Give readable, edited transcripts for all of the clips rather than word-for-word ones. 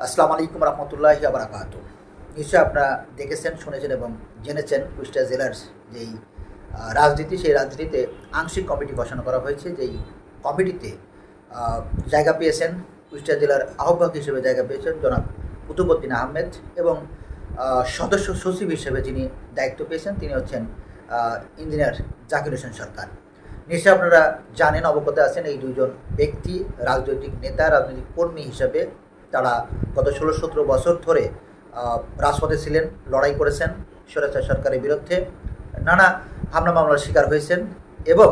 আসসালামু আলাইকুম রহমতুল্লাহি ওয়া বারাকাতুহু। নিশ্চয়ই আপনারা দেখেছেন, শুনেছেন এবং জেনেছেন কুষ্টিয়া জেলার যেই রাজনীতি, সেই রাজনীতিতে আংশিক কমিটি ঘোষণা করা হয়েছে। যেই কমিটিতে জায়গা পেয়েছেন, কুষ্টিয়া জেলার আহ্বায়ক হিসেবে জায়গা পেয়েছেন জনাব কুতুবউদ্দিন আহমেদ, এবং সদস্য সচিব হিসেবে যিনি দায়িত্ব পেয়েছেন তিনি হচ্ছেন ইঞ্জিনিয়ার জাকির হোসেন সরকার। নিশ্চয়ই আপনারা জানেন, অবগত আছেন, এই দুইজন ব্যক্তি রাজনৈতিক নেতা, রাজনৈতিক কর্মী হিসাবে তারা গত 16-17 বছর ধরে রাজপথে ছিলেন, লড়াই করেছেন স্বৈরাচার সরকারের বিরুদ্ধে, নানা হামলা মামলার শিকার হয়েছেন, এবং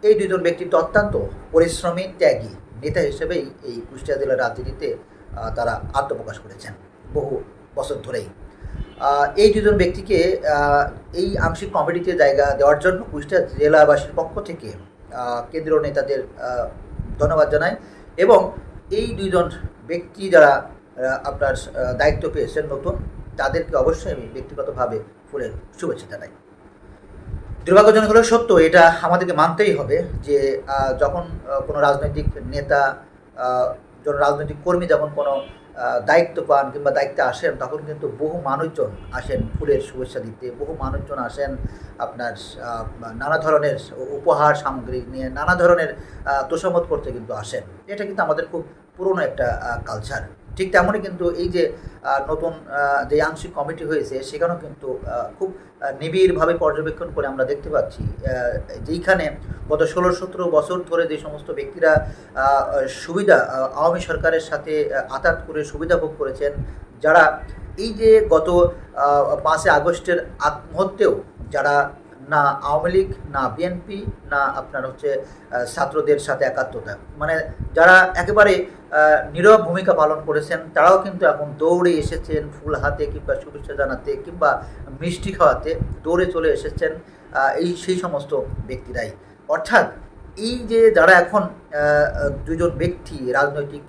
এই দুজন ব্যক্তিত্ব অত্যন্ত পরিশ্রমী, ত্যাগী নেতা হিসেবেই এই কুষ্টিয়া জেলার রাজনীতিতে তারা আত্মপ্রকাশ করেছেন বহু বছর ধরেই। এই দুজন ব্যক্তিকে এই আংশিক কমিটিতে জায়গা দেওয়ার জন্য কুষ্টিয়া জেলাবাসীর পক্ষ থেকে কেন্দ্রীয় নেতাদের ধন্যবাদ জানাই, এবং এই দুইজন ব্যক্তি যারা আপনার দায়িত্ব পেয়েছেন নতুন, তাদেরকে অবশ্যই আমি ব্যক্তিগতভাবে ফুলের শুভেচ্ছা জানাই। দুর্ভাগ্যজনক হলেও সত্য, এটা আমাদেরকে মানতেই হবে যে যখন কোনো রাজনৈতিক নেতা, রাজনৈতিক কর্মী যখন কোনো দায়িত্ব পান কিংবা দায়িত্বে আসেন, তখন কিন্তু বহু মানুষজন আসেন ফুলের শুভেচ্ছা দিতে, বহু মানুষজন আসেন আপনার নানা ধরনের উপহার সামগ্রী নিয়ে, নানা ধরনের তোষামত করতে কিন্তু আসেন। এটা কিন্তু আমাদের খুব পুরনো একটা কালচার। ঠিক তেমনই কিন্তু এই যে নতুন যে আংশিক কমিটি হয়েছে, সেখানেও কিন্তু খুব নিবিড়ভাবে পর্যবেক্ষণ করে আমরা দেখতে পাচ্ছি যেইখানে গত 16-17 বছর ধরে যে সমস্ত ব্যক্তিরা সুবিধা আওয়ামী সরকারের সাথে আতাত করে সুবিধা ভোগ করেছেন, যারা এই যে গত 5 আগস্টের আগ মুহূর্তেও যারা না আওয়ামী লীগ, না বিএনপি, না আপনার হচ্ছে ছাত্রদের সাথে একাত্মতা, মানে যারা একেবারে নীরব ভূমিকা পালন করেছেন, তারাও কিন্তু এখন দৌড়ে এসেছেন ফুল হাতে কিংবা শুভেচ্ছা জানাতে কিংবা মিষ্টি খাওয়াতে দৌড়ে চলে এসেছেন সেই সমস্ত ব্যক্তিরাই। অর্থাৎ এই যে যারা এখন দুজন ব্যক্তি রাজনৈতিক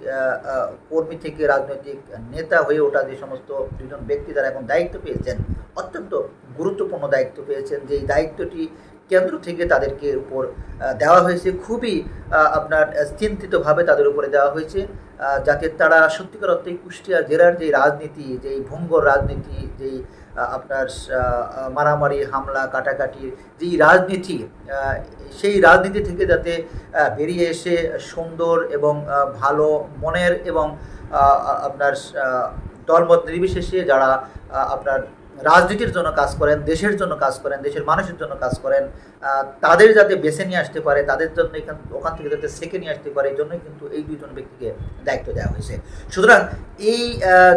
কর্মী থেকে রাজনৈতিক নেতা হয়ে ওঠা, যে সমস্ত দুজন ব্যক্তি যারা এখন দায়িত্ব পেয়েছেন, অত্যন্ত গুরুত্বপূর্ণ দায়িত্ব পেয়েছেন, যেই দায়িত্বটি কেন্দ্র থেকে তাদেরকে উপর দেওয়া হয়েছে, খুবই আপনার চিন্তিতভাবে তাদের উপরে দেওয়া হয়েছে, যাতে তারা সত্যিকার অর্থে কুষ্টিয়া জেলার যেই রাজনীতি, যেই ভঙ্গর রাজনীতি, যেই আপনার মারামারি হামলা কাটাকাটির যেই রাজনীতি, সেই রাজনীতি থেকে যাতে বেরিয়ে এসে সুন্দর এবং ভালো মনের এবং আপনার দলমত নির্বিশেষে যারা আপনার রাজনীতির জন্য কাজ করেন, দেশের জন্য কাজ করেন, দেশের মানুষের জন্য কাজ করেন, তাদের যাতে বেছে নিয়ে আসতে পারে, তাদের জন্য ওখান থেকে যাতে সেকে নিয়ে আসতে পারে, এই জন্যই কিন্তু এই দুইজন ব্যক্তিকে দায়িত্ব দেওয়া হয়েছে। সুতরাং এই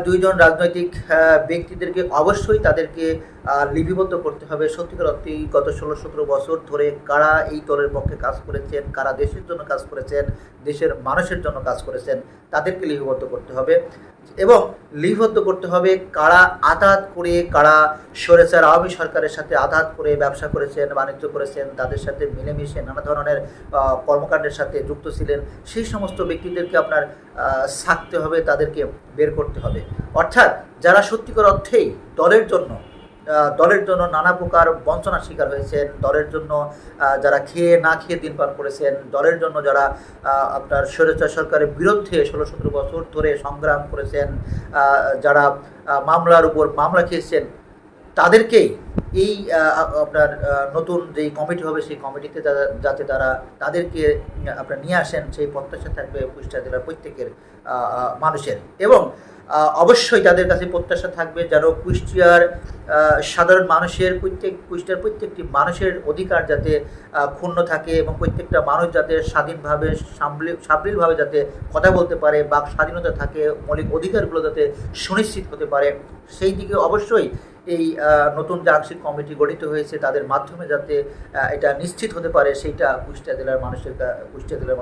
দুইজন রাজনৈতিক ব্যক্তিদেরকে অবশ্যই তাদেরকে লিপিবদ্ধ করতে হবে। সত্যিকার অর্থেই গত 16-17 বছর ধরে কারা এই দলের পক্ষে কাজ করেছেন, কারা দেশের জন্য কাজ করেছেন, দেশের মানুষের জন্য কাজ করেছেন, তাদেরকে লিপিবদ্ধ করতে হবে, এবং লিপিবদ্ধ করতে হবে কারা আঘাত করে, কারা স্বৈরাচার আওয়ামী সরকারের সাথে আঘাত করে ব্যবসা করেছেন, বাণিজ্য করেছেন, তাদের সাথে মিলেমিশে নানা ধরনের কর্মকাণ্ডের সাথে যুক্ত ছিলেন, সেই সমস্ত ব্যক্তিদেরকে আপনার ছাকতে হবে, তাদেরকে বের করতে হবে। অর্থাৎ যারা সত্যিকার অর্থেই দলের জন্য নানা প্রকার বঞ্চনার শিকার হয়েছেন, দলের জন্য যারা খেয়ে না খেয়ে দিন পার করেছেন, দলের জন্য যারা আপনার স্বৈরাচার সরকারের বিরুদ্ধে 16-17 বছর ধরে সংগ্রাম করেছেন, যারা মামলার উপর মামলা খেয়েছেন, তাদেরকেই এই আপনার নতুন যেই কমিটি হবে, সেই কমিটিতে যাতে তাদেরকে আপনার নিয়ে আসেন, সেই প্রত্যাশা থাকবে কুষ্টিয়া জেলার প্রত্যেকের মানুষের। এবং অবশ্যই তাদের কাছে প্রত্যাশা থাকবে যেন কুষ্টিয়ার সাধারণ মানুষের কুষ্টিয়ার প্রত্যেকটি মানুষের অধিকার যাতে ক্ষুণ্ণ থাকে, এবং প্রত্যেকটা মানুষ যাতে স্বাধীনভাবে সাবলীলভাবে যাতে কথা বলতে পারে, বাক স্বাধীনতা থাকে, মৌলিক অধিকারগুলো যাতে সুনিশ্চিত হতে পারে, সেই দিকে অবশ্যই এই নতুন যে আংশিক কমিটি গঠিত হয়েছে তাদের মাধ্যমে যাতে এটা নিশ্চিত হতে পারে, সেইটা কুষ্টিয়া জেলার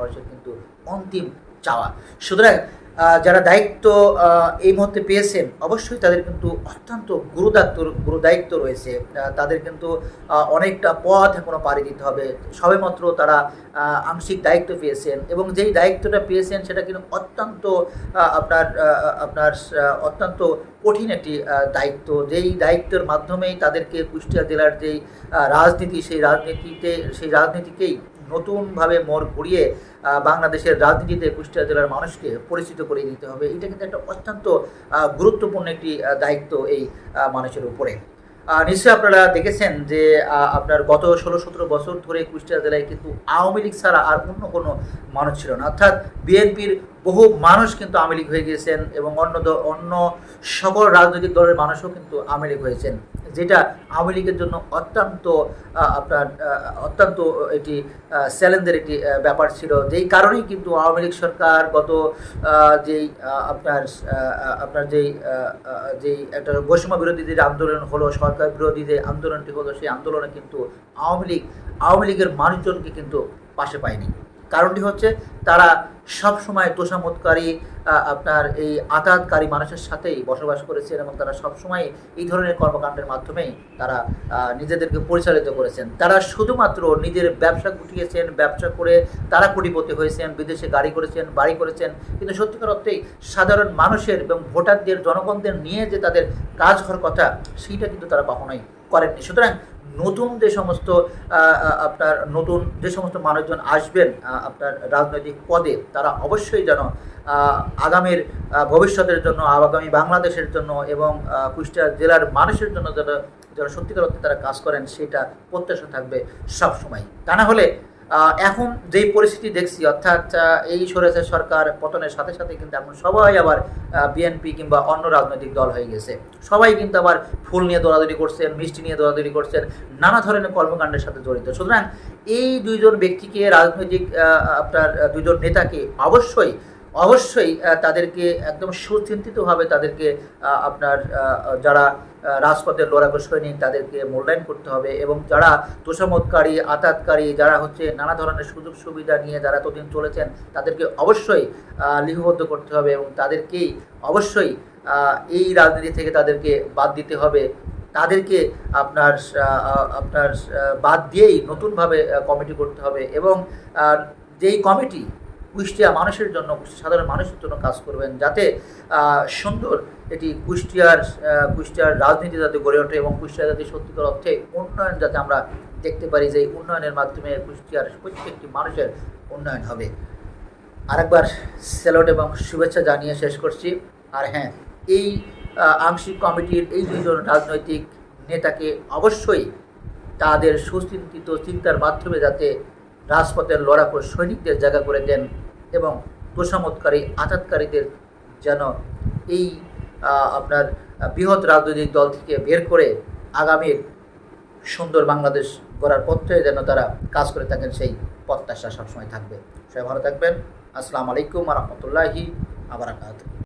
মানুষের কিন্তু অন্তিম চাওয়া। সুতরাং যারা দায়িত্ব এই মুহূর্তে পেয়েছেন, অবশ্যই তাদের কিন্তু অত্যন্ত গুরুদায়িত্ব রয়েছে, তাদের কিন্তু অনেকটা পথ এখনও পাড়ি দিতে হবে। সবেমাত্র তারা আংশিক দায়িত্ব পেয়েছেন, এবং যেই দায়িত্বটা পেয়েছেন সেটা কিন্তু অত্যন্ত কঠিন একটি দায়িত্ব, যেই দায়িত্বের মাধ্যমেই তাদেরকে কুষ্টিয়া জেলার যেই রাজনীতি, সেই রাজনীতিকেই নতুনভাবে মোড় ঘুরিয়ে বাংলাদেশের রাজনীতিতে কুষ্টিয়া জেলার মানুষকে পরিচিত করে দিতে হবে। এটা কিন্তু একটা অত্যন্ত গুরুত্বপূর্ণ একটি দায়িত্ব এই মানুষের উপরে। নিশ্চয়ই আপনারা দেখেছেন যে আপনার গত 16-17 বছর ধরে কুষ্টিয়া জেলায় কিন্তু আওয়ামী লীগ ছাড়া আর অন্য কোনো মানুষ ছিল না, অর্থাৎ বিএনপির বহু মানুষ কিন্তু আওয়ামী লীগ হয়ে গিয়েছেন এবং অন্য সকল রাজনৈতিক দলের মানুষও কিন্তু আওয়ামী লীগ হয়েছেন, যেটা আওয়ামী লীগের জন্য অত্যন্ত এটি চ্যালেঞ্জের একটি ব্যাপার ছিল। যেই কারণেই কিন্তু আওয়ামী লীগ সরকার গত যেই একটা বৈষম্য বিরোধী যে আন্দোলন হলো, সরকার বিরোধী যে আন্দোলনটি হলো, সেই আন্দোলনে কিন্তু আওয়ামী লীগের মানুষজনকে কিন্তু পাশে পায়নি। কারণটি হচ্ছে তারা সবসময় তোষামতকারী এই আতাতকারী মানুষের সাথেই বসবাস করেছেন এবং তারা সবসময় এই ধরনের কর্মকাণ্ডের মাধ্যমেই তারা নিজেদেরকে পরিচালিত করেছেন। তারা শুধুমাত্র নিজের ব্যবসা গুটিয়েছেন, ব্যবসা করে তারা কোটিপতি হয়েছেন, বিদেশে গাড়ি করেছেন, বাড়ি করেছেন, কিন্তু সত্যিকার অর্থেই সাধারণ মানুষের এবং ভোটারদের, জনগণদের নিয়ে যে তাদের কাজ হওয়ার কথা, সেইটা কিন্তু তারা কখনোই করেননি। সুতরাং নতুন যে সমস্ত মানুষজন আসবেন আপনার রাজনৈতিক পদে, তারা অবশ্যই যেন আগামীর ভবিষ্যতের জন্য, আগামী বাংলাদেশের জন্য এবং কুষ্টিয়া জেলার মানুষের জন্য যারা সত্যিকার অর্থে তারা কাজ করেন, সেটা প্রত্যাশা থাকবে সবসময়। তা না হলে এখন যেই পরিস্থিতি দেখছি, অর্থাৎ এই স্বৈরাচার সরকার পতনের সাথে সাথে কিন্তু এখন সবাই আবার বিএনপি কিংবা অন্য রাজনৈতিক দল হয়ে গেছে। সবাই কিন্তু আবার ফুল নিয়ে দৌড়াদৌড়ি করছেন, মিষ্টি নিয়ে দৌড়াদৌড়ি করছেন, নানা ধরনের কর্মকাণ্ডের সাথে জড়িত। সুতরাং এই দুইজন ব্যক্তিকে, রাজনৈতিক দুইজন নেতাকে অবশ্যই তাদেরকে একদম সুচিন্তিতভাবে তাদেরকে যারা রাজপথের লড়াকু সৈনিক, তাদেরকে মূল্যায়ন করতে হবে এবং যারা তোষামতকারী, আতাতকারী, যারা নানা ধরনের সুযোগ সুবিধা নিয়ে যারা এতদিন চলেছেন, তাদেরকে অবশ্যই লিপিবদ্ধ করতে হবে এবং তাদেরকেই অবশ্যই এই রাজনীতি থেকে তাদেরকে বাদ দিতে হবে। তাদেরকে বাদ দিয়েই নতুনভাবে কমিটি করতে হবে এবং যেই কমিটি কুষ্টিয়া মানুষের জন্য, সাধারণ মানুষের জন্য কাজ করবেন, যাতে সুন্দর এটি কুষ্টিয়ার রাজনীতি যাতে গড়ে ওঠে এবং কুষ্টিয়া যাতে সত্যিকার অর্থে উন্নয়ন যাতে আমরা দেখতে পারি, যে উন্নয়নের মাধ্যমে কুষ্টিয়ার প্রত্যেকটি মানুষের উন্নয়ন হবে। আরেকবার স্যালুট এবং শুভেচ্ছা জানিয়ে শেষ করছি। আর হ্যাঁ, এই আংশিক কমিটির এই দুইজন রাজনৈতিক নেতাকে অবশ্যই তাদের সুচিন্তিত চিন্তার মাধ্যমে যাতে রাজপথের লড়াকু সৈনিকদের জায়গা করে দেন এবং তোষামতকারী, আঘাতকারীদের যেন এই বৃহৎ রাজনৈতিক দল থেকে বের করে আগামীর সুন্দর বাংলাদেশ গড়ার পথে যেন তারা কাজ করে থাকেন, সেই প্রত্যাশা সবসময় থাকবে। সবাই ভালো থাকবেন। আসসালামু আলাইকুম ওয়া রাহমাতুল্লাহি ওয়া বারাকাতুহু।